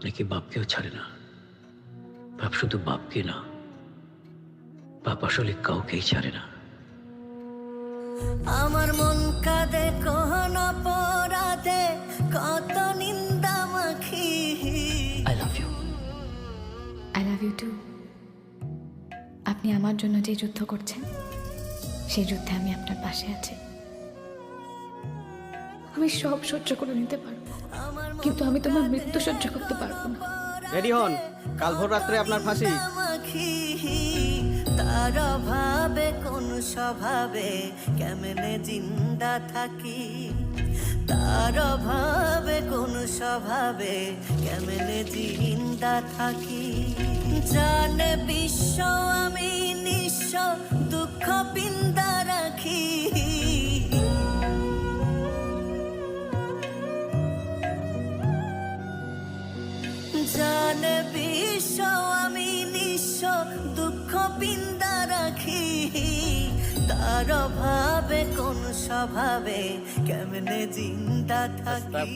নাকি বাপকেও ছাড়ে না। বাপ শুধু বাপকে না, বাপ আসলে কাউকেই ছাড়ে না। আমার মন কাঁদে কোন অপরাধে, কত নিন্দা মাখি। I love you. I love you too. আপনি আমার জন্য যে যুদ্ধ করছেন, সেই যুদ্ধে আমি আপনার পাশে আছি। আমি সব সহ্য করে নিতে পারবো, কিন্তু আমি তোমার মৃত্যু সহ্য করতে পারবো না। রেডি হন, কাল ভোর রাত্রে আপনার ফাঁসি। মাখি তার অভাবে কোন স্বভাবে কেমনে জিন্দা থাকি, তার অভাবে কোন স্বভাবে কেমনে জিন্দা থাকি। জানে বিশ্ব আমি নিঃস্ব, দুঃখ পিন্দা রাখি। জানে বিশ্ব আমি নিঃস্ব, দুঃখ পিন্দা রাখি। তার অভাবে কোন স্বভাবে কেমনে জিন্দা থাকি।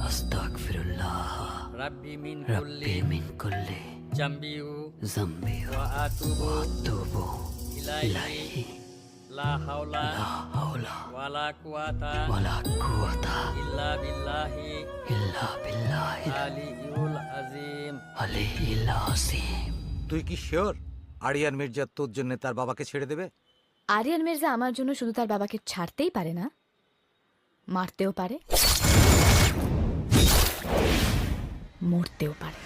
আস্তাগফিরুল্লাহ রাব্বি মিন রাব্বি মিন কুল্লি জাম্বিউ যামবি ওয়া আতুবু আতুবু ইলাইহি ইলাইহি লা হাওলা লা হাওলা ওয়ালা কুওয়াতা ওয়ালা কুওয়াতা ইল্লা বিল্লাহি ইল্লা বিল্লাহিল আলিয়ুল আযীম। আলিয়্যিল আযীম। তুই কি শিওর আরিয়ান মির্জা তোর জন্য তার বাবাকে ছেড়ে দেবে? আরিয়ান মির্জা আমার জন্য শুধু তার বাবাকে ছাড়তেই পারে না, মারতেও পারে, মরতেও পারে।